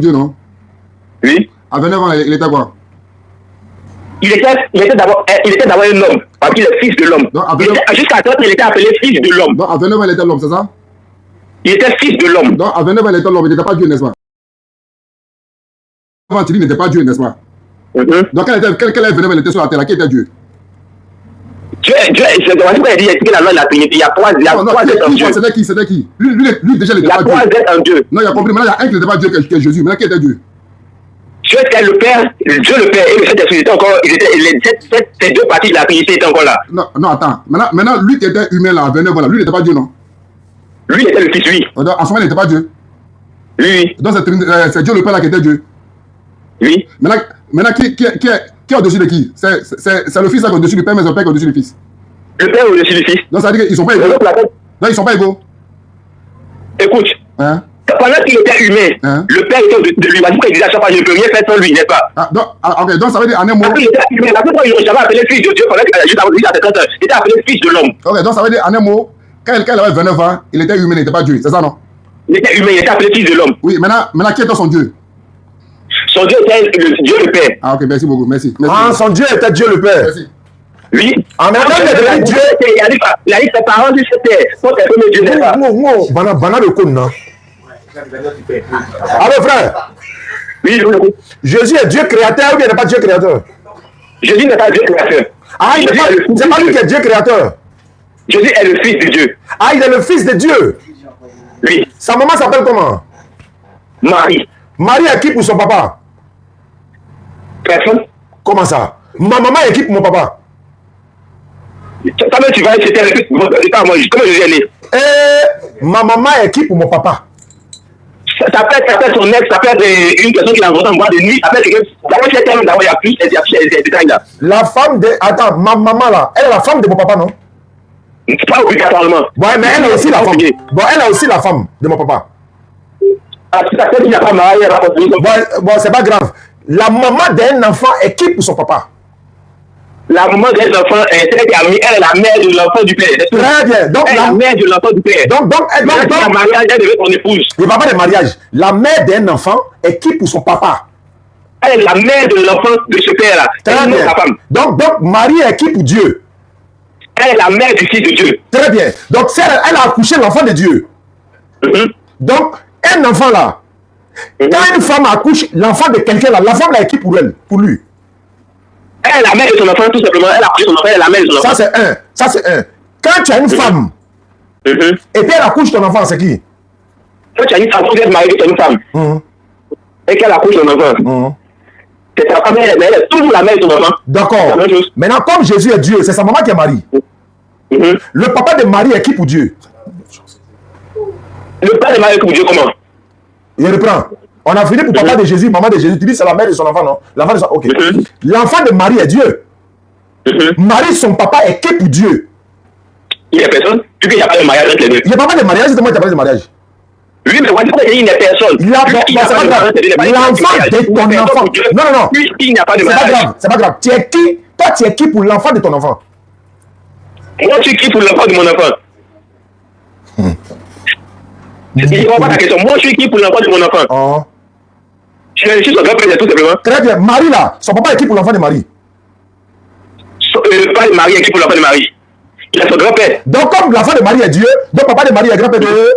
Dieu, non? Oui. À 29 ans, il était quoi? Il était d'abord un homme, parce qu'il est fils de l'homme. Jusqu'à 30 ans, il était appelé fils de l'homme. Donc, à 29 ans, il était l'homme, c'est ça? Il était fils de l'homme. Donc, à 29 ans, il était l'homme, il n'était pas Dieu, n'est-ce pas? Avant, tu dis, il n'était pas Dieu, n'est-ce pas? Donc, quel est 29 ans, il était sur la terre, qui était Dieu? Dieu, c'est pourquoi il dit que la loi de la Trinité, il y a trois êtres en Dieu. C'était qui? Lui, déjà, il n'était pas Dieu. Il y a trois êtres en Dieu. Non, il a compris, maintenant, il y a un qui n'était pas Dieu, qui est Jésus. Maintenant, qui était Dieu? Dieu était le Père, Dieu le Père et le Saint-Esprit étaient encore, ces deux parties de la Trinité étaient encore là. Non, attends. Maintenant, lui qui était humain là, à 29 ans, lui, il n'était pas Dieu, non? Lui, il était le Fils, oui. Donc, en ce moment, il n'était pas Dieu. Oui. Donc, c'est Dieu le Père là qui était Dieu. Oui. Maintenant qui est au-dessus de qui? C'est le Fils là qui est au-dessus du Père, mais c'est le Père qui est au-dessus du Fils. Le Père est au-dessus du Fils. Donc, ça veut dire qu'ils ne sont pas égaux. Non, ils ne sont pas égaux. Écoute. Hein? Pendant qu'il était humain, le Père était au-dessus de lui. Parce qu'il disait à chaque fois, je ne peux rien faire sans lui, n'est-ce pas? Ok, donc ça veut dire en un mot. Après, il était humain. La première fois, il n'avait appelé fils de Dieu. Pendant qu'il était il était appelé fils de l'homme. Ok, donc ça veut dire en un mot, quand il avait 29 ans, il était humain, il n'était pas Dieu. C'est ça, non? Il était humain, il était appelé fils de l'homme. Oui, maintenant qui était son Dieu? Son Dieu était Dieu le Père. Ah, ok, merci beaucoup, merci. Ah, son Dieu était Dieu le Père. Merci. Oui. En même temps, il était Dieu. Il a dit ses parents, c'était son premier Dieu, n'est-ce pas? Bana de Kona. Allô, frère. Oui, Jésus est Dieu créateur ou bien il n'est pas Dieu créateur? Jésus n'est pas Dieu créateur. Ah, c'est pas lui qui est Dieu créateur. Jésus est le Fils de Dieu. Ah, il est le Fils de Dieu. Oui. Sa maman s'appelle comment? Marie. Marie est qui pour son papa? Personne. Comment ça? Ma maman est qui pour mon papa? Toi-même, tu vas c'était moi. Comment Jésus est né? Ma maman est qui pour mon papa? Ça peut être son ex, ça peut être une personne qui l'a rencontré en boîte de nuit, ça peut être quelqu'un. D'abord, il y a plus des détails là. La femme de. Attends, ma maman là, elle est la femme de mon papa, non? Pas obligatoirement. Ouais, mais elle est aussi la femme. Bon, elle est aussi la femme de mon papa. Ah, si ça fait qu'il n'y a pas marié, elle va pas. Bon, c'est pas grave. La maman d'un enfant est qui pour son papa? La maman d'un enfant est celle qui a mis, elle est la mère de l'enfant du père. Très bien. Donc, elle est la mère de l'enfant du père. Donc, la mariage, elle devait son épouse. Il n'y a pas de mariage. La mère d'un enfant est qui pour son papa? Elle est la mère de l'enfant de ce père-là. Très bien. Sa femme. Donc, Marie est qui pour Dieu? Elle est la mère du Fils de Dieu. Très bien. Donc, elle a accouché l'enfant de Dieu. Donc, un enfant là, quand une femme accouche l'enfant de quelqu'un là, la femme là est qui pour elle, pour lui? Elle est la mère de son enfant, tout simplement. Elle a accouché son enfant, elle est la mère de son enfant. Ça c'est un. Quand tu as une femme, et puis elle accouche ton enfant, c'est qui? Quand tu as une femme, tu es marié avec une femme, et qu'elle accouche ton enfant, c'est ta femme, elle est toujours la mère de ton enfant. D'accord. Maintenant, comme Jésus est Dieu, c'est sa maman qui est Marie. Le papa de Marie est qui pour Dieu? Le père de Marie est pour Dieu, comment? Il reprend. On a fini pour papa de Jésus, maman de Jésus. Tu dis c'est la mère de son enfant, non? L'enfant de son... Ok. L'enfant de Marie est Dieu. Marie, son papa est qui pour Dieu? Il n'y a personne. Tu dis qu'il n'y a pas de mariage entre les deux. Il n'y a pas de mariage, c'est moi qui t'ai parlé de mariage. Oui, mais moi, il n'y a personne. L'enfant de ton enfant. Non. Puisqu'il n'y a pas de mariage. C'est pas grave. Tu es qui? Toi, tu es qui pour l'enfant de ton enfant? Moi, je suis qui pour l'enfant de mon enfant? Je ne comprends pas ta question. Moi, je suis qui pour l'enfant de mon enfant? Je suis son grand-père, tout simplement. Très bien. Marie, là, son papa est qui pour l'enfant de Marie? Le papa de Marie est qui pour l'enfant de Marie? Il a son grand-père. Donc, comme l'enfant de Marie est Dieu, donc papa de Marie est grand-père de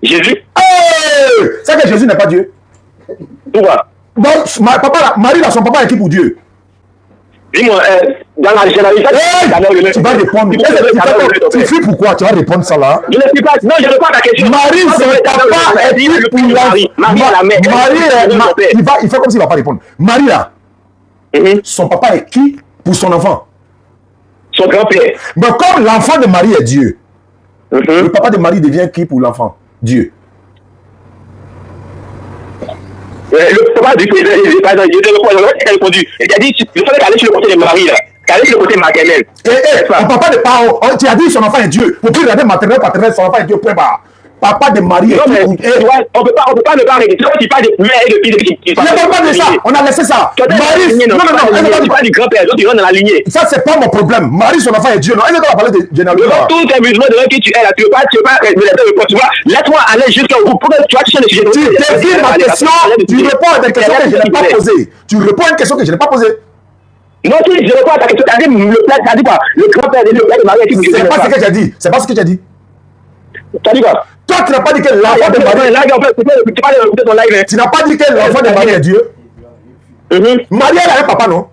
Jésus. C'est que Jésus n'est pas Dieu. Pourquoi? Donc, Marie, là, son papa est qui pour Dieu? Dis-moi, dans la généralité, tu vas répondre. Tu fais pourquoi? Tu vas répondre ça là? Je ne sais pas. Non, je ne réponds pas à ta question. Marie, son papa est qui pour Marie est la mère. Marie, il fait comme s'il ne va pas répondre. Marie, là, son papa est qui pour son enfant? Son grand-père. Mais comme l'enfant de Marie est Dieu, le papa de Marie devient qui pour l'enfant? Dieu. Le papa du président, il a répondu. Il a dit, il fallait aller sur le côté de Marie, là. Aller sur le côté maternel. Le papa de Pao, tu as dit son enfant est Dieu. Pour plus regarder maternel, paternel, son enfant est Dieu. Point barre. papa de Marie. On peut pas ne pas régler. Tu parles de mère et de fils. Je ne parle pas de ça. On a laissé ça. Marie, non, tu parles du grand-père. Tu rentres dans la lignée. Ça, c'est pas mon problème. Marie, son enfant est Dieu. Non, elle va parler de généalogie. Tout tes musulmans de qui tu es là, tu veux pas tu vois, laisse-moi aller jusqu'au bout. Pourquoi tu vas toucher le sujet? Tu dévies ma question. Tu réponds à des questions que je n'ai pas posées. Tu réponds à une question que je n'ai pas posée. Non, si je réponds à ta question, tu as dit quoi? Le grand-père et le père de Marie. C'est pas ce que j'ai dit. C'est pas ce que j'ai dit. Tu as dit quoi? Toi, tu n'as pas dit que l'enfant de Marie. Tu n'as pas dit que l'enfant de Marie est Dieu. Marie, elle a un papa, non?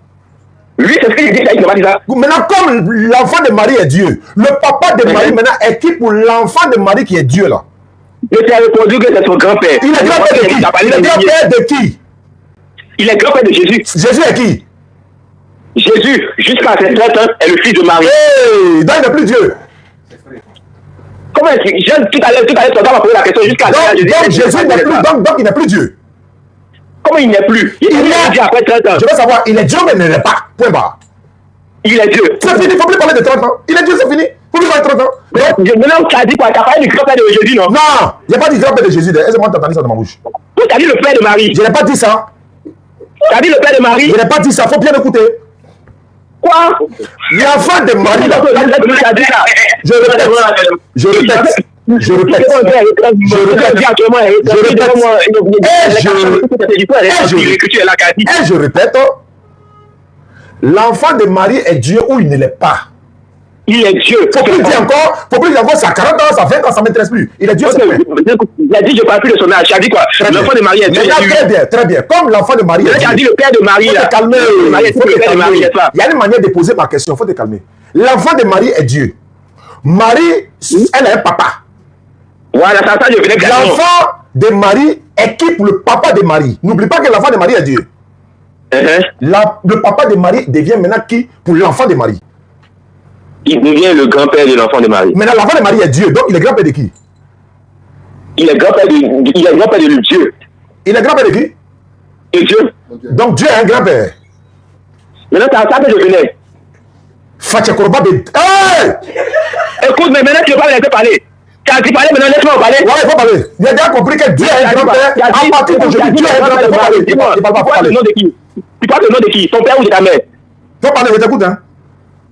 Oui, c'est ce que j'ai dit, il n'a pas dit ça. Maintenant, comme l'enfant de Marie est Dieu, le papa de Marie maintenant est qui pour l'enfant de Marie qui est Dieu là? Mais tu as répondu que c'est son grand-père. Il est grand-père de qui? Il est grand-père de qui? Il est grand-père de Jésus. Jésus est qui? Jésus, jusqu'à ses 30 ans, est le fils de Marie. Hey, donc il n'est plus Dieu. Comment est-ce que tout à l'heure, tu vas poser la question jusqu'à donc Jésus n'est plus, donc il n'est plus Dieu. Comment il n'est plus? Il est Dieu après 30 ans. Je veux savoir, il est Dieu mais il ne l'est pas. Point barre. Il est Dieu. C'est fini, il ne faut plus parler de 30 ans. Il est Dieu, c'est fini. Il ne faut plus parler de 30 ans. Maintenant, tu as dit quoi? Tu as parlé du grand-père de Jésus, non? Non, il n'y a pas dit grand-père de Jésus. Est-ce que tu as entendu ça dans ma bouche? Tu as dit le père de Marie. Je n'ai pas dit ça. Tu as dit le père de Marie. Je n'ai pas dit ça, il faut bien écouter. Quoi? L'enfant de Marie là. Je répète. Je répète. Je répète. Je répète. L'enfant de Marie est Dieu ou il ne l'est pas? Il est Dieu. Faut plus dire encore, ça a 40 ans, ça 20 ans, ça ne m'intéresse plus. Il est Dieu, c'est vrai. Il a dit, je ne parle plus de son âge. Il a dit quoi? L'enfant de Marie est Dieu. Très bien, très bien. Comme l'enfant de Marie est Dieu. Il a dit le père de Marie. Faut te calmer. Il y a une manière de poser ma question, il faut te calmer. L'enfant de Marie est Dieu. Marie, elle a un papa. Voilà, ça, je venais de l'enfant de Marie est qui pour le papa de Marie? N'oublie pas que l'enfant de Marie est Dieu. Le papa de Marie devient maintenant qui pour l'enfant de Marie? Il devient le grand-père de l'enfant de Marie. Maintenant, l'enfant de Marie est Dieu, donc il est grand-père de qui? Il est grand-père de Dieu. Il est grand-père de qui? De Dieu. Donc Dieu est un grand-père. Maintenant, c'est à ça que je venais. Fachakorba de... Hey! Écoute, mais maintenant, tu ne veux pas me laisser parler. Tu as dit parler, maintenant laisse-moi parler. Ouais, il faut parler. Il a déjà compris que Dieu est un grand-père. À partir d'aujourd'hui, Dieu est un grand-père. Il faut parler. Il parle pas, il faut parler. Tu parles de nom de qui? Ton père ou de ta mère? Il faut parler, je t'écoute, hein.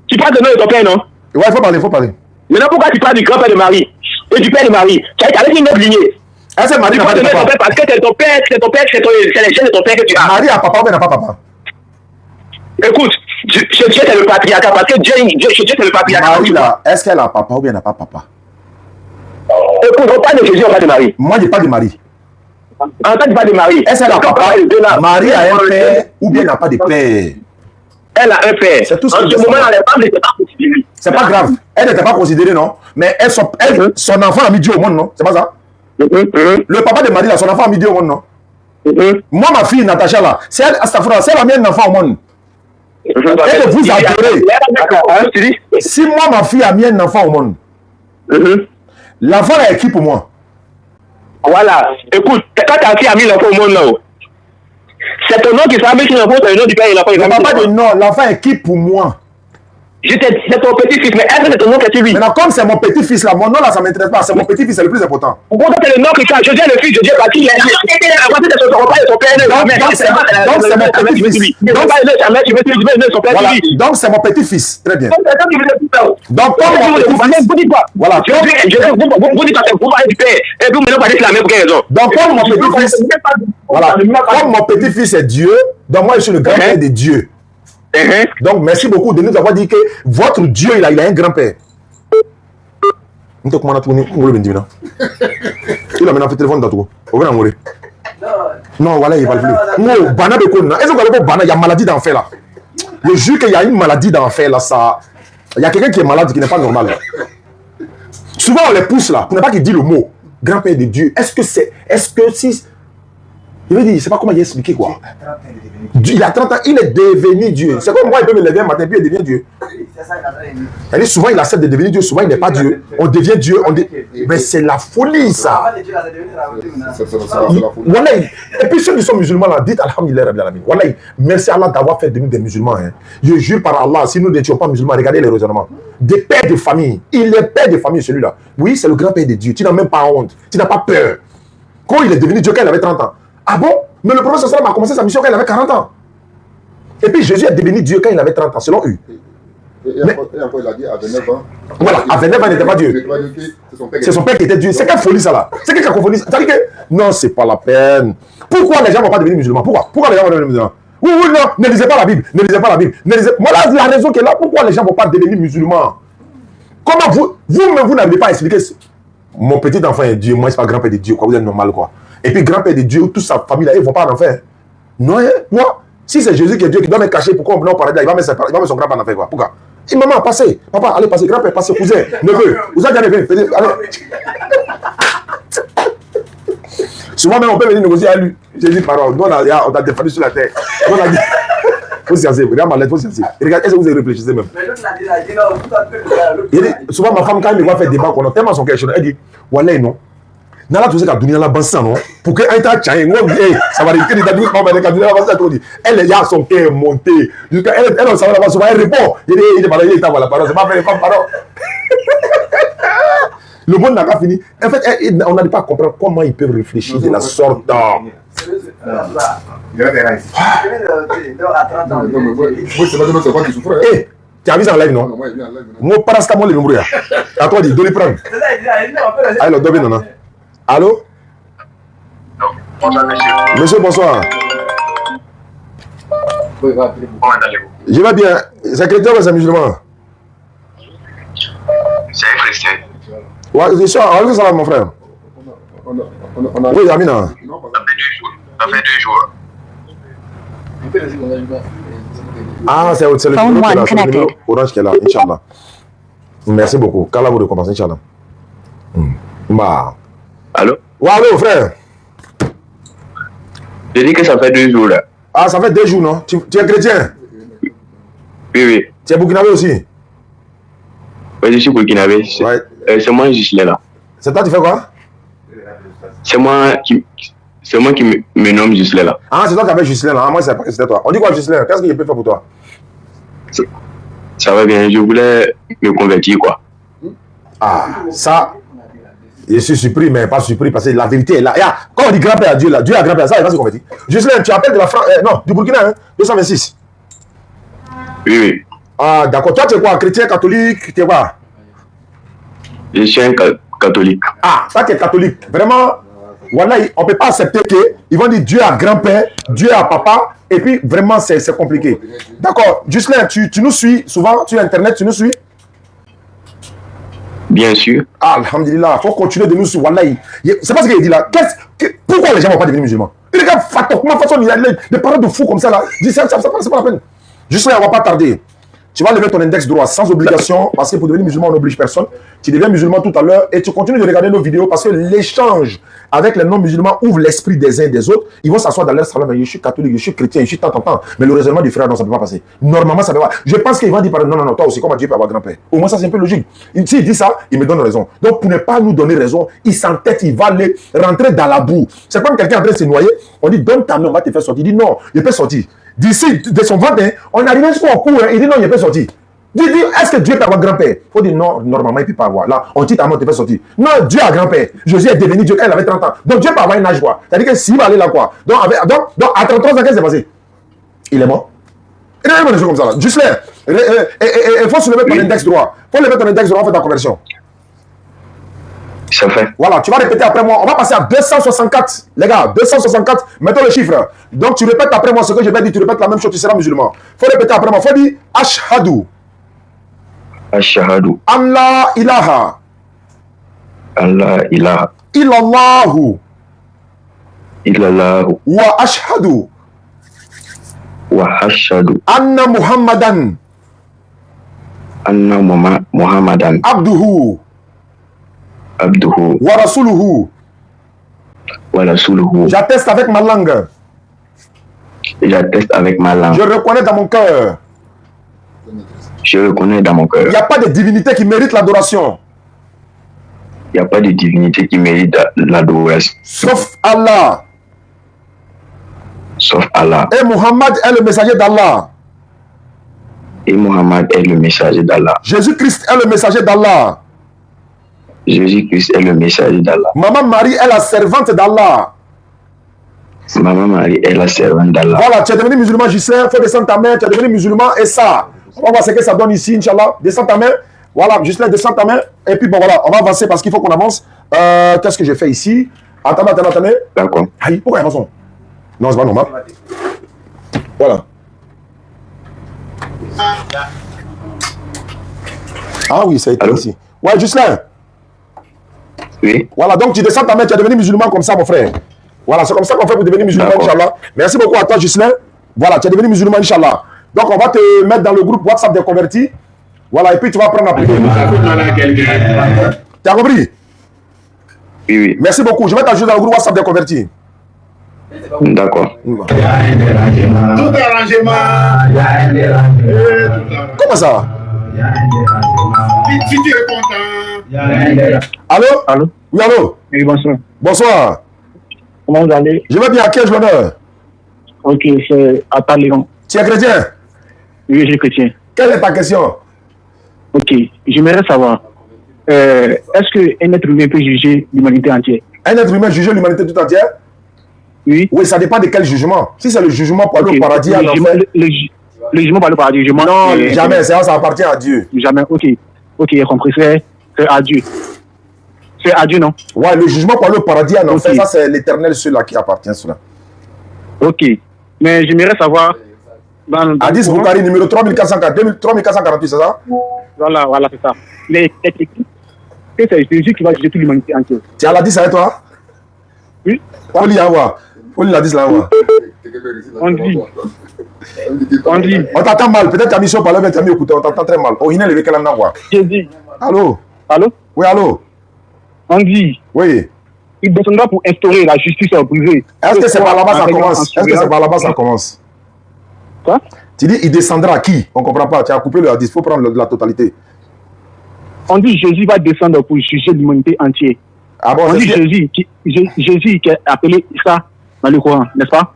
Tu parles de nom de ton père, non? Ouais, il faut parler, il faut parler. Maintenant, pourquoi tu parles du grand-père de Marie et du père de Marie? Tu as dit une autre lignée. Est-ce que Marie n'a pas de papa? Parce que c'est ton père, c'est les chaînes de ton père que tu as. Marie a papa ou elle n'a pas papa? Écoute, Dieu c'est le patriarcat, parce que Dieu c'est le patriarcat. Marie là, est-ce qu'elle a papa ou bien elle n'a pas papa? Écoute, on parle de Jésus, on parle de Marie. Moi, je parle de Marie. En fait, tu parles de Marie. Est-ce qu'elle a papa? Marie a un père ou bien elle n'a pas de père? Elle a un père. C'est tout ce que en ce moment, les femmes n'étaient pas considérées. C'est pas grave. Elle n'était pas considérée, non? Mais son enfant a mis Dieu au monde, non? C'est pas ça? Le papa de Marie, là, son enfant a mis Dieu au monde, non? Moi, ma fille, Natacha, là, si elle a mis un enfant au monde, et que vous adorez. Si moi, ma fille a mis un enfant au monde, l'enfant est qui pour moi? Voilà. Écoute, quand ta fille a mis l'enfant au monde, là, c'est ton nom qui s'est mis sur l'enfant, c'est le nom du père et l'enfant. Le papa dit non, l'enfant est qui pour moi? C'est ton petit-fils, mais est-ce que c'est ton nom que tu vis? Maintenant, comme c'est mon petit-fils là, mon nom là, ça ne m'intéresse pas. C'est mon petit-fils, c'est le plus important. Pourquoi c'est le nom que tu as? Je dis le fils, je dis pas qui il est. Donc, c'est mon petit-fils. Donc, c'est mon petit-fils. Très bien. Donc, comme mon petit-fils. Voilà. Vous dites que vous parlez du père. Et vous, maintenant, parlez de la même raison. Donc, comme mon petit-fils. Voilà. Comme mon petit-fils est Dieu, donc moi, je suis le grand-père de Dieu. Donc, merci beaucoup de nous avoir dit que votre Dieu, il a un grand-père. Il a maintenant fait téléphone dans tout. Non, voilà, il ne parle plus. Non, Bana de Kona. Est-ce que vous allez voir Bana? Il y a maladie d'enfer là. Je jure qu'il y a une maladie d'enfer là. Il y a quelqu'un qui est malade qui n'est pas normal. Là. Souvent, on les pousse là pour ne pas qu'il dise le mot grand-père de Dieu. Est-ce que si. Il veut dire, je ne sais pas comment il expliqué quoi. Il a 30 ans, il est devenu Dieu. C'est comme moi, il peut me lever un matin, puis il devient Dieu. Elle dit souvent il accepte de devenir Dieu, souvent il n'est pas Dieu. On devient Dieu, mais c'est la folie ça. Wallahi. Et puis ceux qui sont musulmans là, dites Alhamdulillah Rabbil Alamin. Wallahi, merci Allah d'avoir fait de nous des musulmans. Hein. Je jure par Allah, si nous n'étions pas musulmans, regardez les raisonnements. Des pères de famille, il est père de famille celui-là. Oui, c'est le grand-père de Dieu. Tu n'as même pas honte, tu n'as pas peur. Quand il est devenu Dieu, quand il avait 30 ans. Ah bon? Mais le prophète sallam a commencé sa mission quand il avait 40 ans. Et puis Jésus est devenu Dieu quand il avait 30 ans, selon eux. Et encore, il a dit à 29 ans. Voilà, à 29 ans, il n'était pas Dieu. C'est son père qui était Dieu. C'est quelle folie ça là? C'est quelle cacophonie? C'est-à-dire que non, c'est pas la peine. Pourquoi les gens ne vont pas devenir musulmans? Pourquoi les gens vont devenir musulmans? Oui, non, ne lisez pas la Bible. Ne lisez pas la Bible. Moi, là, la raison qui est là, pourquoi les gens ne vont pas devenir musulmans? Comment vous n'arrivez pas à expliquer mon petit enfant est Dieu, moi, c'est pas grand-père de Dieu, quoi. Vous êtes normal, quoi. Et puis, grand-père de Dieu, toute sa famille là, ils ne vont pas en enfer. Non, moi, si c'est Jésus qui est Dieu qui doit me cacher, pourquoi on peut en parler là? Il va mettre son grand-père en enfer, quoi. Pourquoi? Et maman, passez. Papa, allez, passez. Grand-père, passez. Cousin, neveu. Vous avez bien neveu. Allez. Souvent, même, on peut venir négocier à lui. J'ai dit, pardon, nous, on a défendu sur la terre. On a dit, faut s'y asseoir. Regarde ma lettre, faut s'y asseoir. Regarde, est-ce que vous avez réfléchi même? Il dit, souvent, ma femme, quand elle me voit faire débat, on a tellement son cœur chaud, elle dit, Wallah, non. Nala tout ce qu'a donné la base non pour que un tas tchai ça va réussir les adultes mais qu'a donné la base tout dit elle est là son cœur monté jusqu'à elle on ça va souvent elle répond il est malade il t'a la parole c'est pas fait les femmes pardon le monde n'a pas fini en fait on n'arrive pas à comprendre comment ils peuvent réfléchir de la sorte tu as vu ça en live, non? Moi, parastamol, les membres. À toi, dis, donne prendre. Allez, le dobé, non? Allô? Monsieur, bonsoir. Je vais bien. C'est chrétien ou c'est musulman? C'est un chrétien. Ouais, c'est ça. Allez, ça va, mon frère. Oui, Amina. Ça fait 2 jours. Ah, c'est le numéro Orange qui est là, Inch'Allah. Merci beaucoup. Qu'Allah vous récompense, Inch'Allah. Bah. Allô? Ouais, allô, frère. Je dis que ça fait 2 jours là. Ah, ça fait 2 jours, non? Tu es chrétien? Oui. Tu es burkinabé aussi? Oui, je suis burkinabé. Ouais. C'est moi qui suis là. C'est toi, tu fais quoi? C'est moi qui me nomme Gislain là. Ah, c'est toi qui avais Gislain là. Ah, moi, c'est pas que c'était toi. On dit quoi, Gislain? Qu'est-ce que je peux faire pour toi? Ça va bien. Je voulais me convertir, quoi. Ah, ça, je suis surpris, mais pas surpris parce que la vérité est là. Quand on dit grand-père à Dieu, là, Dieu a grand-père, ça, il va se convertir. Gislain, tu appelles de la France, non, du Burkina, hein, 226. Oui. Ah, d'accord. Toi, tu es quoi? Chrétien, catholique, tu es quoi? Je suis un catholique. Ah, ça qui est catholique. Vraiment, voilà, on ne peut pas accepter qu'ils vont dire Dieu a grand-père, Dieu a papa, et puis vraiment, c'est compliqué. D'accord. Gislain, tu nous suis souvent sur Internet, tu nous suis? Bien sûr. Ah, alhamdulillah, il faut continuer de nous suivre. C'est pas ce qu'il dit là. Pourquoi les gens ne vont pas devenir musulmans? Et les gars, comment façon des paroles de fous comme ça là? C'est pas la peine. Gislain, on ne va pas tarder. Tu vas lever ton index droit sans obligation parce que pour devenir musulman, on n'oblige personne. Tu deviens musulman tout à l'heure et tu continues de regarder nos vidéos parce que l'échange avec les non-musulmans ouvre l'esprit des uns et des autres. Ils vont s'asseoir dans leur salon, mais je suis catholique, je suis chrétien, je suis tant. Mais le raisonnement du frère, non, ça ne peut pas passer. Normalement, ça ne peut pas. Je pense qu'ils vont dire, non, toi aussi, comment Dieu peut avoir grand-père. Au moins, ça, c'est un peu logique. S'il dit ça, il me donne raison. Donc, pour ne pas nous donner raison, il s'entête, il va aller rentrer dans la boue. C'est comme quelqu'un en train de se noyer. On dit, donne ta main, on va te faire sortir. Il dit, non, il peut sortir. D'ici, de son ventre, on arrive jusqu'au cou, il dit, non, il peut sortir. Dieu dit, est-ce que Dieu peut avoir grand-père? Il faut dire non, normalement, il ne peut pas avoir. Là, on dit ta main, tu peux sortir. Non, Dieu a grand-père. Jésus est devenu Dieu quand il avait 30 ans. Donc, Dieu peut avoir un âge, quoi. C'est-à-dire que s'il va aller là, quoi. Donc à 33 ans, qu'est-ce qui s'est passé? Il est mort. Il y a des choses comme ça, là. Juste là. Il faut se lever ton index droit. Il faut lever ton index droit, faire ta conversion. Ça fait. Voilà, tu vas répéter après moi. On va passer à 264. Les gars, 264. Mettons le chiffre. Donc, tu répètes après moi ce que je vais dire. Tu répètes la même chose, tu seras musulman. Il faut répéter après moi. Il faut dire Ashhadu. Ashhadu. Allah ilaha. Allah ilaha. Illallahu. Illallahu. Wa ashhadu. Wa ashhadu. Anna Muhammadan. Anna Muhammadan. Abduhu. Abduhu. Wa rasuluhu. Wa rasuluhu. J'atteste avec ma langue. J'atteste avec ma langue. Je reconnais dans mon cœur. Je le connais dans mon cœur. Il n'y a pas de divinité qui mérite l'adoration. Il n'y a pas de divinité qui mérite l'adoration. Sauf Allah. Sauf Allah. Et Muhammad est le messager d'Allah. Et Muhammad est le messager d'Allah. Jésus-Christ est le messager d'Allah. Jésus-Christ est le messager d'Allah. Maman Marie est la servante d'Allah. Maman Marie est la servante d'Allah. Voilà, tu es devenu musulman, Gislain, fais descendre ta main, tu es devenu musulman, et ça. On va voir ce que ça donne ici, Inch'Allah. Descends ta main. Voilà, Gislain, descends ta main. Et puis bon, voilà, on va avancer parce qu'il faut qu'on avance. Qu'est-ce que j'ai fait ici? Attendez. D'accord. Aïe, pourquoi il y a raison? Non, c'est pas normal. Voilà. Ah oui, ça a été ici. Ouais, Gislain. Oui. Voilà, donc tu descends ta main, tu es devenu musulman comme ça, mon frère. Voilà, c'est comme ça qu'on fait pour devenir musulman, Inch'Allah. Merci beaucoup à toi, Gislain. Voilà, tu es devenu musulman, Inch'Allah. Donc, on va te mettre dans le groupe WhatsApp des convertis. Voilà, et puis tu vas prendre la prière. Tu as compris? Oui, oui. Merci beaucoup. Je vais t'ajouter dans le groupe WhatsApp des convertis. D'accord. Tout arrangement. Comment ça? Si tu es content. Allô? Allô? Oui, allô? Oui, bonsoir. Bonsoir. Comment vous allez? Je vais bien, à qui ai-je l'honneur? Ok, c'est Atta Léon. Tu es chrétien? Oui, je suis chrétien. Quelle est ta question? Ok, j'aimerais savoir, est-ce qu'un être humain peut juger l'humanité entière? Un être humain juger l'humanité tout entière? Oui. Oui, ça dépend de quel jugement. Si c'est le jugement pour aller au paradis, le jugement par le paradis, le jugement... non, jamais, ça appartient à Dieu. Jamais, ok, j'ai compris, c'est à Dieu. C'est à Dieu, non? Ouais, le jugement pour aller au paradis, en enfer, ça c'est l'éternel, celui-là qui appartient, cela. Ok, mais j'aimerais savoir... Hadith Bukhari, numéro 3448, c'est ça? Voilà, c'est ça. Mais c'est Jésus qui va juger toute l'humanité entière. Tu as l'hadith avec toi? Oui. Faut lire là-bas. Faut lire l'hadith là-bas. On dit. On t'entend mal. Peut-être ta mission par là, mais tu as mis écouter. On t'entend très mal. Oh, il est levé quel endroit? J'ai dit. Allô? Allô? Oui, allô? On dit. Oui. Il descendra pour instaurer la justice privée. Est-ce que c'est par là-bas ça commence? Est-ce que c'est par là-bas ça commence? Quoi? Tu dis, il descendra à qui? On ne comprend pas. Tu as coupé le hadith. Il faut prendre la totalité. On dit Jésus va descendre pour juger l'humanité entière. Ah bon, on dit Jésus qui est appelé ça dans le Coran, n'est-ce pas?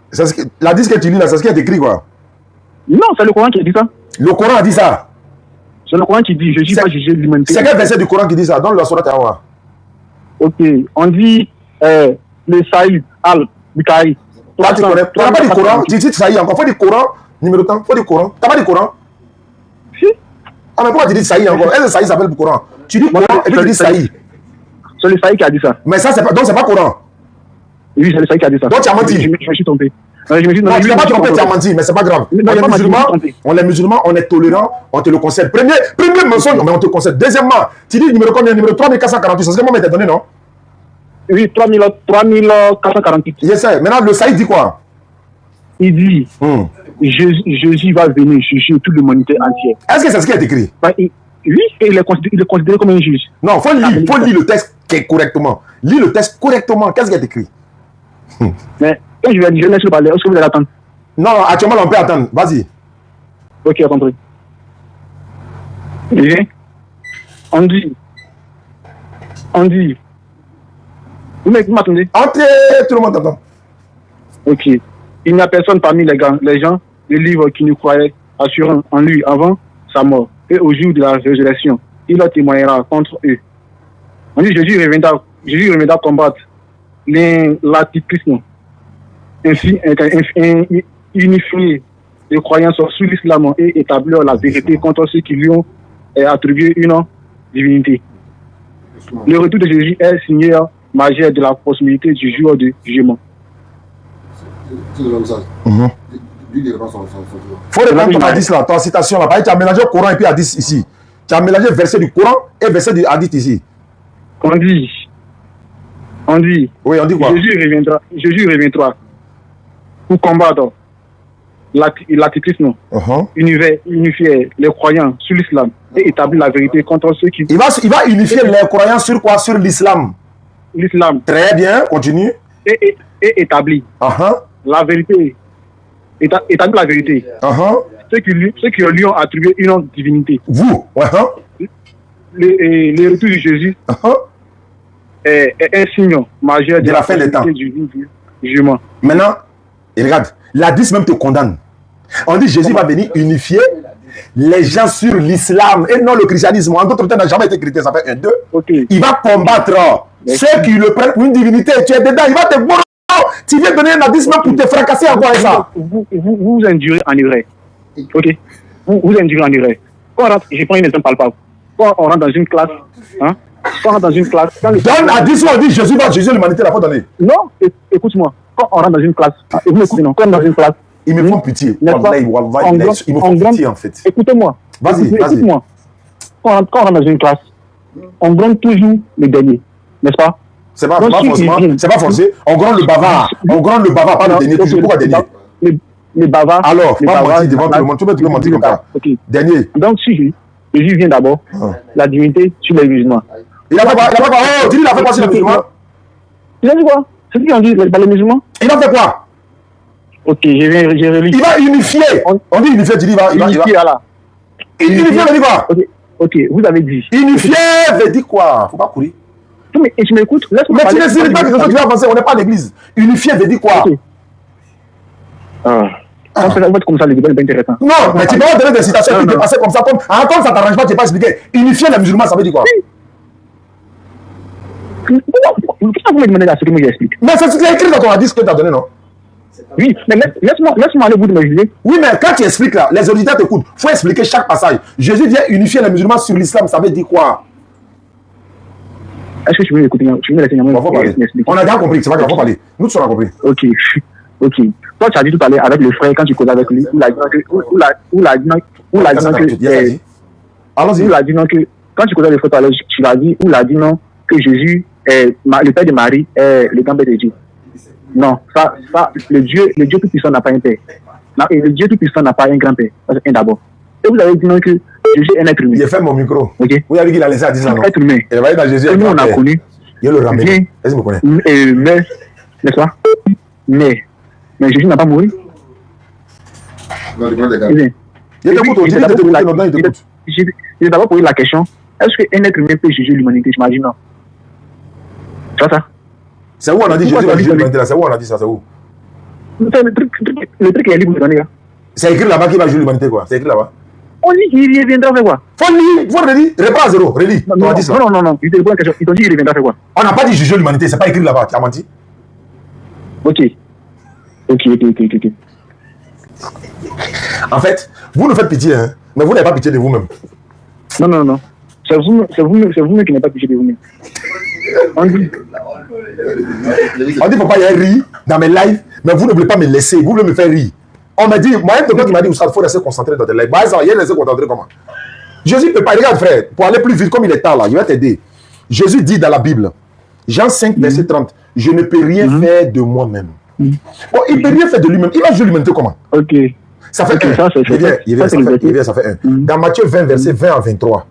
L'hadith que tu lis là, c'est ce qui est écrit quoi? Non, c'est le Coran qui dit ça. Le Coran a dit ça? C'est le Coran qui dit Jésus va juger l'humanité. C'est quel verset du Coran qui dit ça? Donne-le à Surat Al-Awa. Ok, on dit le Saïd al-Bukhari. Tu n'as pas dit Coran? Tu dis Saïd encore. Faut dire Coran, numéro temps. Faut dire Coran. Tu n'as pas dit Coran? Si. Ah, mais pourquoi tu dis Saïd encore? Est-ce que Saïd s'appelle Coran? Tu dis Coran et puis tu dis Saïd. C'est le Saïd qui a dit ça. Mais ça, c'est pas, donc c'est pas Coran. Oui, c'est le Saïd qui a dit ça. Donc tu as menti. Je me suis trompé. Non, tu n'as pas trompé, tu as menti, mais c'est pas grave. On est musulmans, on est tolérants, on te le concède. Premier mensonge, mais on te concède. Deuxièmement, tu dis numéro combien? Numéro 3448, c'est ce que moi m'était donné, non? Oui, 3448. Je sais. Maintenant, le Saïd dit quoi? Il dit Jésus va venir juger toute l'humanité entière. Est-ce que c'est ce qui est écrit? Oui, et il est considéré comme un juge. Non, il faut lire le texte correctement. Lis le texte correctement. Qu'est-ce qui est écrit? Mais quand je laisse le parler, est-ce que vous allez attendre? Non, actuellement, on peut attendre. Vas-y. Ok, j'ai compris. On dit. Vous m'attendez? Entrez, tout le monde t'entend. Ok. Il n'y a personne parmi les gens du livre qui nous croyait assurant en lui avant sa mort. Et au jour de la résurrection, il leur témoignera contre eux. On dit Jésus reviendra combattre l'antichrist, ainsi unifier les croyances sur l'islam et établir la vérité contre ceux qui lui ont attribué une divinité. Le retour de Jésus est signé majeur de la possibilité du jour de jugement. Faut reprendre ton hadith là, ton citation là. Tu as mélangé le Coran et puis hadith ici. Tu as mélangé verset du Coran et verset du hadith ici. On dit. Oui, on dit quoi? Jésus reviendra pour combattre l'antichrist, unifier les croyants sur l'islam et établir la vérité contre ceux qui... Il va unifier les croyants sur quoi? Sur l'islam. L'islam. Très bien, continue. Et établir la vérité établit la vérité. Ceux qui lui ont attribué une autre divinité. Vous, les retours de Jésus est un signe majeur de la fin des temps. Du jugement. Maintenant, et regarde, l'hadith même te condamne. On dit Jésus va venir unifier les gens sur l'islam et non le christianisme. En d'autres temps, n'a jamais été chrétien, ça fait 1, 2. Il va combattre ceux qui le prennent pour une divinité. Tu es dedans, il va te bourrer. Tu viens donner un hadith même pour te fracasser encore avec ça. Vous endurez en erreur. Ok. Vous endurez en erreur. Quand on rentre, je prends une exemple palpable. Quand on rentre dans une classe, quand on rentre dans une classe. Donne hadith où on dit Jésus va juger l'humanité, la fois donnée. Non, écoute-moi. Quand on rentre dans une classe, vous m'écoutez, non? Quand on rentre dans une classe. Ils me font pitié. Wallahi, ils me font pitié en fait. Écoutez-moi. Vas-y. Écoute-moi. Quand on rentre dans une classe, on gronde toujours le dernier, n'est-ce pas? C'est pas forcé. On gronde le bavard. On gronde le bavard, pas le dernier. Toujours pourquoi dernier? Les bavards. Alors, pas mentir devant tout le monde. Tu peux mentir comme ça. Dernier. Donc, si Jésus vient d'abord, la divinité sur les musulmans. Il a fait quoi? Oh, dis-lui, il a fait quoi sur les musulmans? Il a dit quoi? C'est ce qu'on dit par les musulmans? Il a fait quoi? Ok, j'ai relis. Il va unifier. On dit unifier, tu dis, il va. Unifier, là. Unifier veut dire quoi? Ok, vous avez dit. Unifier veut dire quoi? Faut pas courir. Mais tu m'écoutes? Mais tu ne sais pas que tu vas avancer, on n'est pas à l'église. Unifier veut dire quoi? En fait, comme ça, le débat n'est pas intéressant. Non, mais tu peux pas donner des citations qui te passaient comme ça. Comme ça t'arrange pas, tu n'es pas expliqué. Unifier les musulmans, ça veut dire quoi? Pourquoi vous me demandez à ce que moi j'explique? Mais c'est écrit dans ton hadith que tu as donné, non? Oui, mais laisse-moi aller au bout de mes idées. Oui, mais quand tu expliques là, les auditeurs t'écoutent. Il faut expliquer chaque passage. Jésus vient unifier les musulmans sur l'islam, ça veut dire quoi? Est-ce que tu veux m'écouter? Tu veux me laisser m'expliquer? On a déjà compris, c'est pas grave, on va parler. Nous tous on a compris. Ok. Toi, tu as dit tout à l'heure avec le frère, quand tu causais avec lui, où il a dit que quand tu causais avec le frère tout à l'heure, tu l'as dit, où il a dit non, que Jésus est le père de Marie, est le grand-père de Dieu. Non, ça, le Dieu tout-puissant n'a pas un père. Et le Dieu tout-puissant n'a pas un grand-père. Ça, c'est un d'abord. Et vous avez dit non que Jésus est un être humain. Il a fait mon micro. Ok. Vous avez dit qu'il a laissé à 10 ans. Être humain. Il va dans Jésus. Et nous, on a connu. Il le ramène. Est-ce que vous connaissez? Mais, n'est-ce pas? Mais Jésus n'a pas mouru. Non, il prend des gars. J'ai d'abord posé la question, est-ce qu'un être humain peut juger l'humanité? J'imagine non. Tu vois ça? C'est où on a dit Jésus va juger l'humanité là? C'est où on a dit ça? C'est où? Le truc est libre de donner là. C'est écrit là-bas qu'il va juger l'humanité quoi? C'est écrit là-bas? On dit qu'il reviendra faire quoi? Faut redire, réponds à zéro, relis. Non, ils te posent une question, ils t'ont dit qu'il reviendra faire quoi? On n'a pas dit juger l'humanité, c'est pas écrit là-bas, tu as menti? Ok. En fait, vous nous faites pitié, hein, mais vous n'avez pas pitié de vous-même. Non. C'est vous-même qui n'avez pas pitié de vous-même. On dit papa, il y a rire dans mes lives, mais vous ne voulez pas me laisser, vous voulez me faire rire. On m'a dit, moi, un qui m'a dit, il faut rester concentré dans tes lives. Bah, il est resté concentré comment? Jésus ne peut pas, regarde frère, pour aller plus vite, comme il est tard là, il va t'aider. Jésus dit dans la Bible, Jean 5, verset 30, je ne peux rien faire de moi-même. Bon, il ne peut rien faire de lui-même. Il va juger l'humanité comment? Ok. Ça fait un. Ça fait un. Dans Matthieu 20, verset 20 à 23,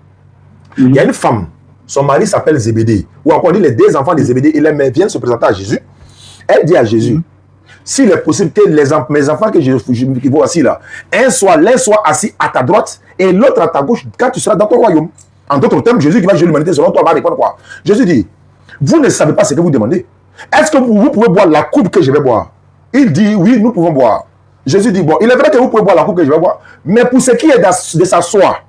il y a une femme, son mari s'appelle Zébédée, ou encore dit les deux enfants de Zébédée, et les mères viennent se présenter à Jésus. Elle dit à Jésus, s'il est possible que mes enfants qui vont assis là, l'un soit assis à ta droite et l'autre à ta gauche quand tu seras dans ton royaume. En d'autres termes, Jésus qui va juger l'humanité selon toi va répondre quoi? Jésus dit, vous ne savez pas ce que vous demandez. Est-ce que vous pouvez boire la coupe que je vais boire? Il dit, oui, nous pouvons boire. Jésus dit, bon, il est vrai que vous pouvez boire la coupe que je vais boire, mais pour ce qui est de s'asseoir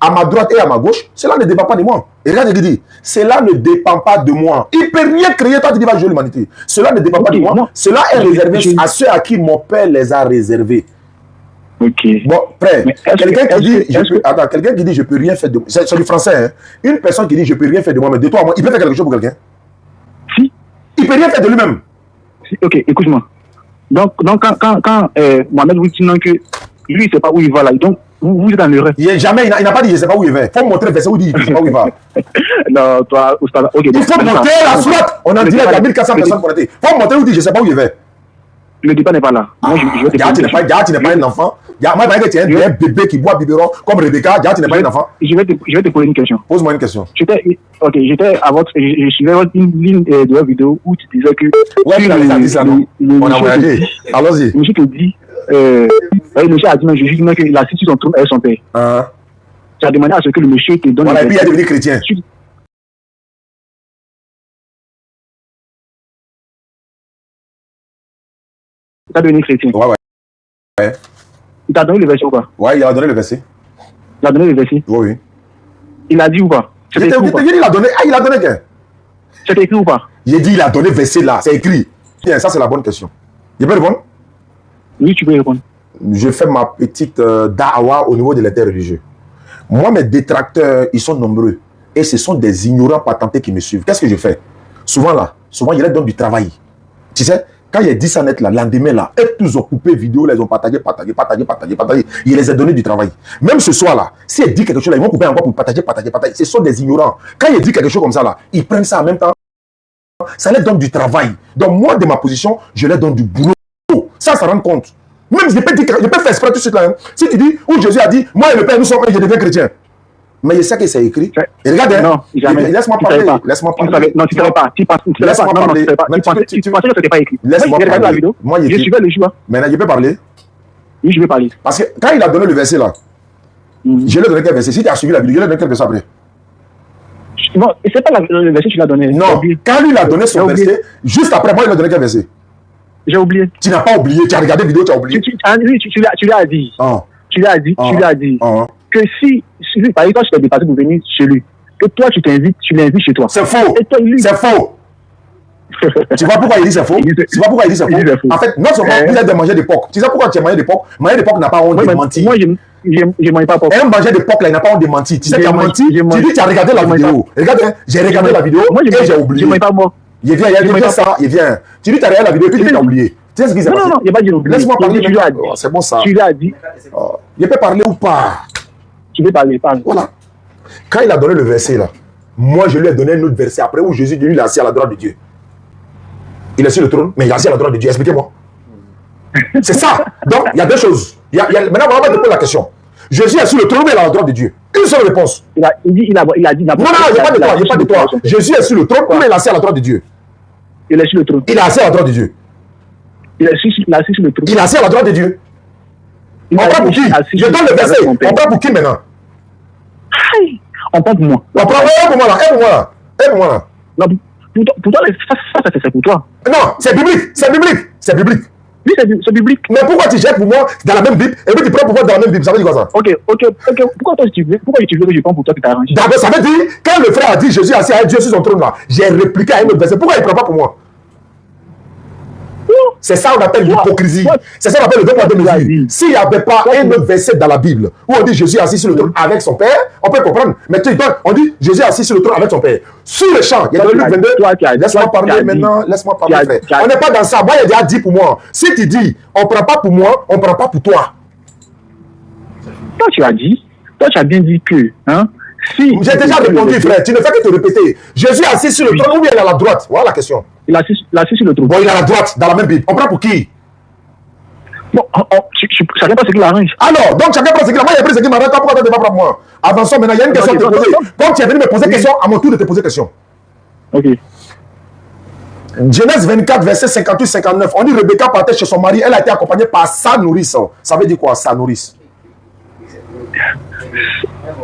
à ma droite et à ma gauche, cela ne dépend pas de moi. Et regarde, il dit, cela ne dépend pas de moi. Il ne peut rien créer, toi tu dis, va juger l'humanité. Cela ne dépend pas de moi. Non. Cela est réservé à ceux à qui mon Père les a réservés. Ok. Bon, frère, quelqu'un qui dit, je peux rien faire de moi. C'est du français, hein. Une personne qui dit, je peux rien faire de moi, mais de toi à moi, il peut faire quelque chose pour quelqu'un? Si. Il peut rien faire de lui-même. Si. Ok, écoute-moi. Donc quand Mohamed vous dit non que lui, il ne sait pas où il va là, donc vous êtes en erreur. Il n'a pas dit je ne sais pas où il va. Il faut montrer le verset où il dit je ne sais pas où il va. Non, toi, ok. Il faut monter la sourate. On a dit à 1400 personnes pour arrêter. Il faut montrer où il dit je ne sais pas où il va. Le débat n'est pas là. Moi, tu n'es pas un enfant. Moi, je que tu es un bébé qui boit biberon comme Rebecca. Tu n'es pas un enfant. Je vais te poser une question. Pose-moi une question. J'étais je suivais une ligne de vidéo où tu disais que. Ouais, on a voyagé. Allons-y. Je te dis, le monsieur a dit, non, je juge qu'il a assis sur son trône avec son père. Tu as demandé à ce que le monsieur te donne. Voilà, et puis il est devenu chrétien. Tu as devenu chrétien. Ouais. Il t'a donné le verset ou pas? Ouais, il a donné le verset. Il a donné le verset? Oui. Il a dit ou pas? Il a donné. Ah, il a donné quoi? C'est écrit ou pas? Il dit, il a donné verset là. C'est écrit. Bien, ça, c'est la bonne question. Je peux répondre? Oui, tu peux répondre. Je fais ma petite da'awa au niveau de l'état religieux. Moi, mes détracteurs, ils sont nombreux. Et ce sont des ignorants patentés qui me suivent. Qu'est-ce que je fais? Souvent, je leur donne du travail. Tu sais, quand il y a 10 net là, l'endemain là, et tous ont coupé vidéo, ils ont partagé. Il les a donné du travail. Même ce soir là, si elle dit quelque chose là, ils vont couper encore pour partager. Ce sont des ignorants. Quand il dit quelque chose comme ça là, ils prennent ça en même temps. Ça leur donne du travail. Donc moi, de ma position, je leur donne du boulot. Ça rend compte. Même je peux faire exprès tout de suite là. Hein. Si tu dis, où Jésus a dit, moi et le Père, nous sommes un, je deviens chrétien. Mais je sais que c'est écrit. Et regarde, non, laisse-moi parler. Laisse-moi parler. Non, tu ne savais pas. Tu pensais que ce n'était pas écrit. Laisse-moi parler. La vidéo. Je suivais le choix. Maintenant, je peux parler. Oui, je vais parler. Parce que quand il a donné le verset là, je lui ai donné quel verset? Si tu as suivi la vidéo, je lui ai donné quel verset après? Non, c'est pas le verset que tu l'as donné. Non, quand lui il a donné son verset, juste après moi, il a donné quel verset? J'ai oublié. Tu n'as pas oublié, tu as regardé la vidéo, tu as oublié. Tu lui as dit. Tu lui as dit que si par exemple, tu t'es dépassé pour venir chez lui, que toi, tu l'invites chez toi. C'est faux. C'est faux. Tu vois pourquoi il dit c'est faux? Tu vois pourquoi il dit c'est faux? En fait, non seulement il a de manger des porcs. Tu sais pourquoi tu as mangé des porcs? Manger des porcs n'a pas honte de mentir. Moi, je mange pas porc. Un manger des porcs là, il n'a pas honte de mentir. Tu sais, tu as menti. Tu dis, tu as regardé la vidéo. Regarde, j'ai regardé la vidéo et j'ai oublié. Je mange pas moi. Il vient ça, il vient. Tu dis, tu as regardé la vidéo et puis tu as oublié. Tu sais ce qui s'est passé? Non, il n'y a pas dit oublié. Laisse-moi parler. C'est bon ça. Tu lui as dit. Je peux parler ou pas? Tu veux parler, parle. Voilà. Quand il a donné le verset là, moi je lui ai donné un autre verset après où Jésus dit, lui il est assis à la droite de Dieu. Il est sur le trône, mais il est assis à la droite de Dieu. Expliquez-moi. C'est ça. Donc, il y a deux choses. Maintenant, on va te poser la question. Jésus est sur le trône, mais il est à la droite de Dieu. Une seule réponse. Il a dit. Non, il n'y a pas de toi. Jésus est sur le trône, mais il est assis à la droite de Dieu. Il est sur le trône. Il est assis à la droite de Dieu. Il est assis sur le trône. Il est assis à la droite de Dieu. On prend pour qui? Je donne le verset. On prend pour qui maintenant? On prend pour moi. On prend pour moi là. Aide-moi là. Non, pour toi, ça c'est pour toi. Non, c'est biblique. Oui, c'est biblique. Mais pourquoi tu jettes pour moi dans la même Bible et puis tu prends pour moi dans la même Bible? Ça veut dire quoi ça? Ok. Pourquoi tu veux que je prends pour toi que tu arranges? D'accord, ça veut dire, quand le frère a dit Jésus assis avec Dieu sur son trône là, j'ai répliqué à un autre verset. Pourquoi il ne prend pas pour moi? C'est ça qu'on appelle l'hypocrisie. C'est ça qu'on appelle le deux poids deux mesures. S'il n'y avait pas un autre verset dans la Bible où on dit Jésus assis sur le trône avec son Père, on peut comprendre. Mais on dit Jésus assis sur le trône avec son Père. Sur le champ, il y a dans Luc 22. Laisse-moi parler maintenant. Laisse-moi parler, frère. On n'est pas dans ça. Moi, il y a déjà dit pour moi. Si tu dis on ne prend pas pour moi, on ne prend pas pour toi. Toi, tu as bien dit que. Si j'ai déjà répondu, frère. Tu ne fais que te répéter. Jésus assis sur le trône ou bien il est à la droite? Voilà la question. Il est assis sur le trône. Bon, il est à la droite, dans la même Bible. On prend pour qui? Bon, chacun prend ce qu'il arrange. Alors, donc chacun prend ce qu'il arrange. Moi, il a pris ce qu'il m'arrange. Pourquoi tu ne pas pour moi? Avançons maintenant. Il y a une question à te poser. Comme tu es venu me poser question, à mon tour de te poser question. Ok. Genèse 24, verset 58-59. On dit Rebecca partait chez son mari. Elle a été accompagnée par sa nourrice. Ça veut dire quoi, sa nourrice?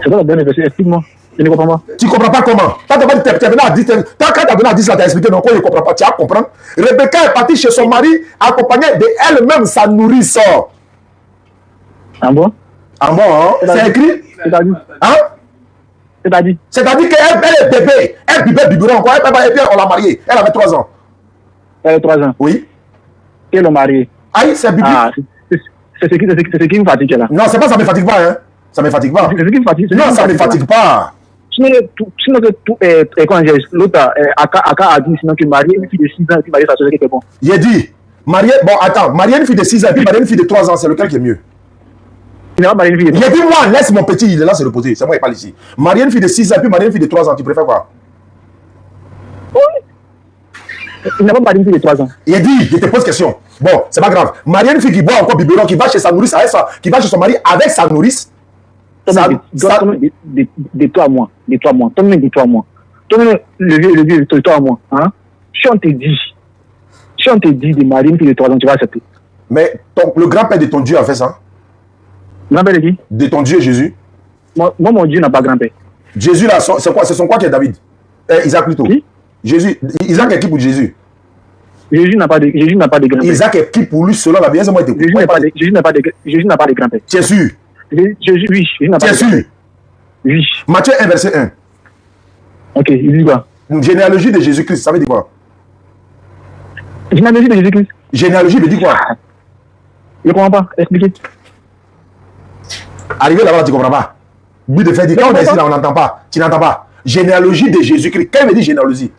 C'est quoi le dernier verset? Explique-moi. Je ne comprends pas. Tu ne comprends pas comment? Quand tu es venu à 10, quand tu as donné à 10, là, tu as expliqué, non, quoi, je ne comprends pas. Tu vas comprendre. Rebecca est partie chez son mari, accompagnée d'elle-même, sa nourrice. Ah bon? Ah bon, hein? C'est écrit? C'est-à-dire? Hein? C'est-à-dire? C'est-à-dire qu'elle est bébé. Elle buvait biberon, quoi. Et puis on l'a mariée. Elle avait 3 ans. Elle avait 3 ans? Oui. Et l'ont mariée? Aïe, c'est biblique. Ah, c'est ce qui me fatigue là. Non, c'est pas ça me fatigue pas, hein. Ça me fatigue pas. C'est ce qui me fatigue. Non, ça me fatigue pas. Sinon que tout quand l'autre Aka a dit sinon que marier une fille de 6 ans et puis marier sa soeur qui était bon. Il a dit marier, bon attends, marier une fille de 6 ans et puis marier une fille de 3 ans, c'est lequel qui est mieux? Il n'a pas marié une fille de 3 ans. Il a dit moi, laisse mon petit, il est là se reposer, c'est moi qui parle ici. Marier une fille de 6 ans et puis marier une fille de 3 ans, tu préfères quoi? Oui. Il n'a pas marié une fille de 3 ans. Il a dit, je te pose question. Bon, c'est pas grave. Marier une fille qui boit encore biberon, qui va chez sa nourrice avec ça, qui va chez son mari avec sa nourrice. De toi à moi. Donne-moi de toi à moi. Donne-moi le vieux de toi à moi. Hein? Si on te dit de marier une fille de 3 ans, tu vas accepter. Mais le grand-père de ton Dieu a fait ça? Grand-père de qui? De ton Dieu Jésus? Moi, mon Dieu n'a pas grand-père. Jésus là, c'est quoi? C'est son quoi qui est David? Isaac plutôt. Qui? Jésus. Isaac est qui pour Jésus? Jésus n'a pas de grand-père. Isaac est qui pour lui selon la Bible? Jésus n'a pas de grand-père. Tu es sûr? Jésus, oui. Jésus n'a pas tu es sûr? Oui. Matthieu 1, verset 1. Ok, il dit quoi? Une généalogie de Jésus-Christ, ça veut dire quoi? Généalogie de Jésus-Christ. Généalogie veut dire quoi? Je ne comprends pas. Expliquez. Arrivé là-bas, tu ne comprends pas. But de faire dire, quand on est ici, là, on n'entend pas. Tu n'entends pas. Généalogie de Jésus-Christ. Quand il me dit généalogie?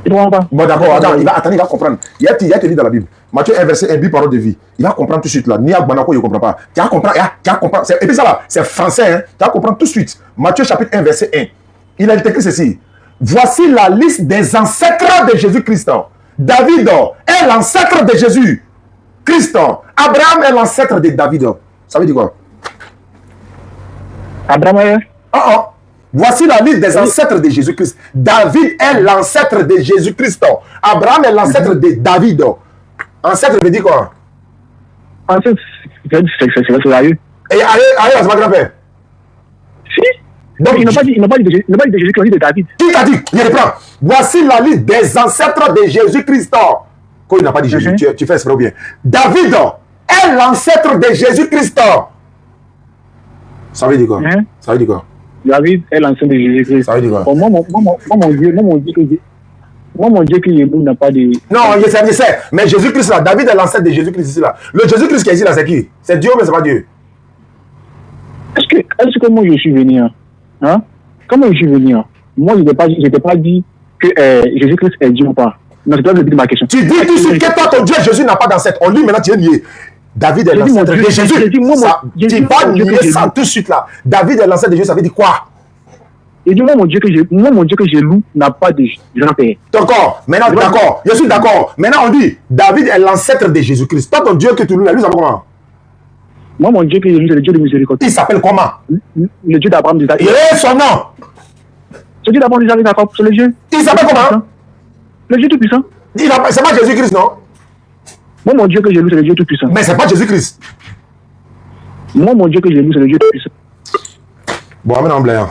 Je ne comprends pas. Bon, d'accord, attends, il va comprendre. Il y a te dit dans la Bible. Matthieu 1, verset 1, but parole de vie. Il va comprendre tout de suite là. Ni Banako, il ne comprend pas. Tu vas comprendre. Et puis ça là, c'est français, hein. Tu vas comprendre tout de suite. Matthieu chapitre 1, verset 1. Il a écrit ceci. Voici la liste des ancêtres de Jésus-Christ. David est l'ancêtre de Jésus-Christ. Abraham est l'ancêtre de David. Ça veut dire quoi? Abraham est... Voici la liste des ancêtres de Jésus-Christ. David est l'ancêtre de Jésus-Christ. Abraham est l'ancêtre de David. Ancêtre veut dire quoi? Ancêtre, c'est sérieux. Et allez, c'est pas grand-père. Si. Donc, il n'a pas dit de Jésus-Christ, il a dit de David. Qui t'a dit? Il reprend. Voici la liste des ancêtres de Jésus-Christ. Quand il n'a pas dit Jésus, tu fais exprès ou bien. David est l'ancêtre de Jésus-Christ. Ça veut dire quoi? Ça veut dire quoi? David est l'ancêtre de Jésus-Christ. Ça veut dire quoi? Moi, mon Dieu que Jésus n'a pas de... Non, je sais. Mais Jésus-Christ là, David est l'ancêtre de Jésus-Christ ici là. Le Jésus-Christ qui est ici là, c'est qui? C'est Dieu, mais c'est pas Dieu. Est-ce que moi je suis venu? Hein? Comment je suis venu? Moi, je n'ai pas dit que Jésus-Christ est Dieu ou pas. Non, c'est pas le but de ma question. Tu dis tout de suite que toi, ton Dieu, Jésus n'a pas d'ancêtre. On lit maintenant, tu es nié. David est l'ancêtre de Jésus. Tu vas nier ça tout de suite là. David est l'ancêtre de Jésus, ça veut dire quoi? Et dis moi mon Dieu que je loue n'a pas de grand-père. D'accord. Maintenant, d'accord. Je suis d'accord. Maintenant, on dit David est l'ancêtre de Jésus-Christ. Toi, ton Dieu que tu loues, lui, ça s'appelle comment? Moi, mon Dieu que je loue, c'est le Dieu de miséricorde. Il s'appelle comment? Le Dieu d'Abraham, d'Isaac. Il est son nom. Le Dieu d'Abraham, d'Isaac, Jacob, c'est le Dieu. Il s'appelle comment? Le Dieu tout-puissant. C'est pas Jésus-Christ, non? Moi, mon Dieu que je loue, c'est le Dieu tout-puissant. Mais c'est pas Jésus-Christ. Moi, mon Dieu que je loue, c'est le Dieu tout-puissant. Bon, amène en blanc.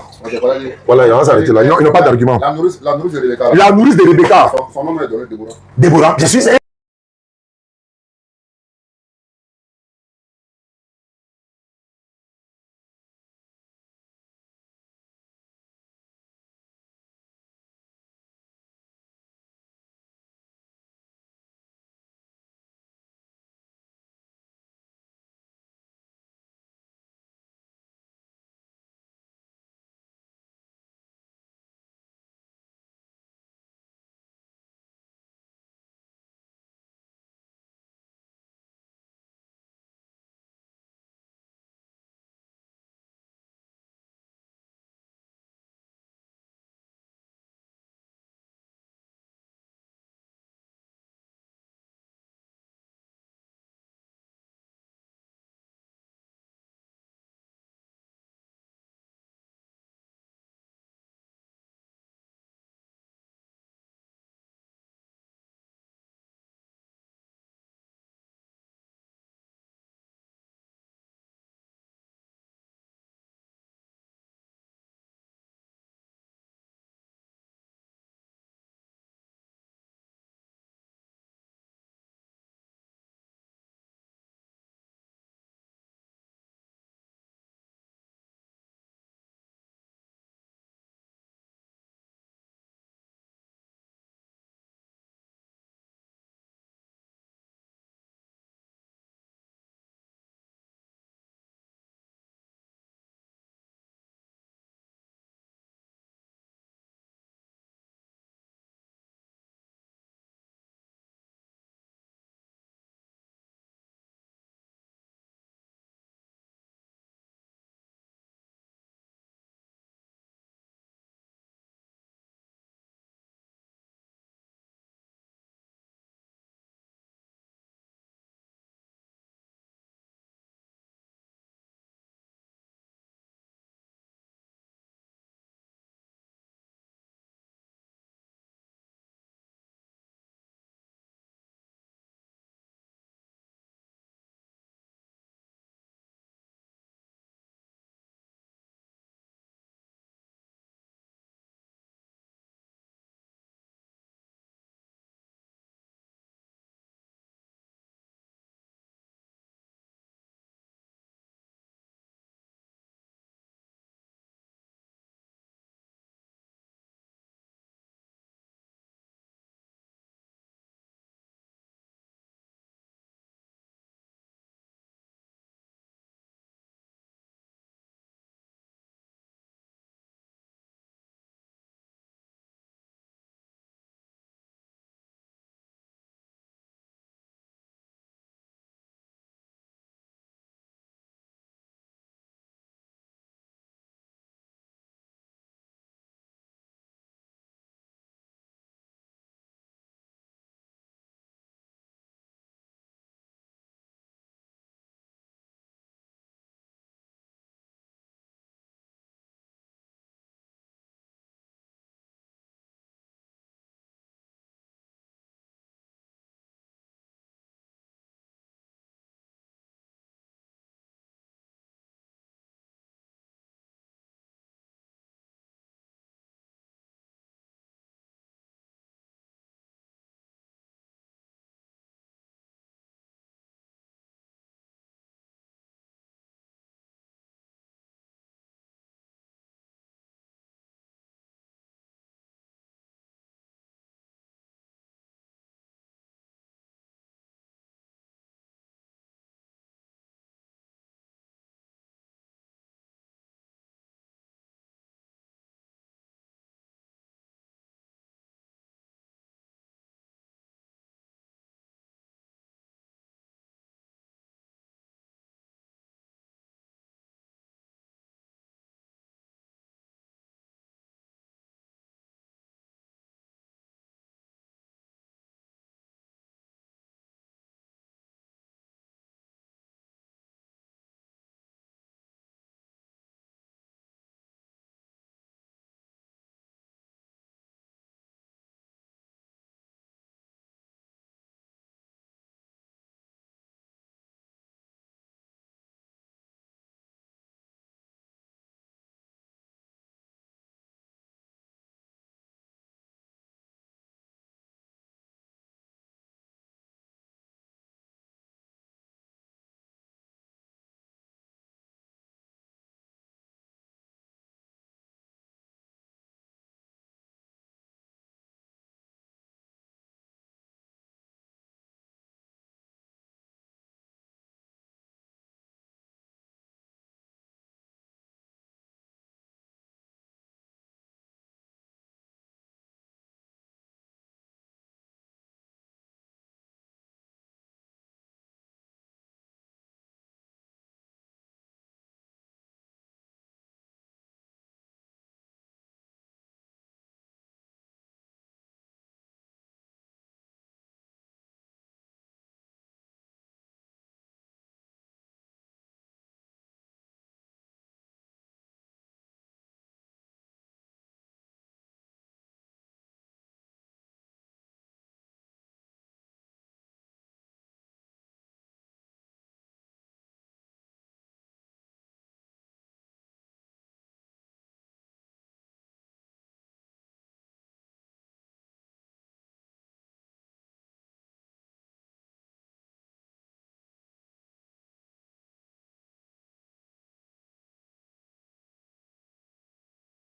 Voilà, il va s'arrêter là. Ils n'ont pas d'argument. La nourrice de Rebecca. La nourrice de Rebecca. Son nom est donné Déborah. Déborah, je suis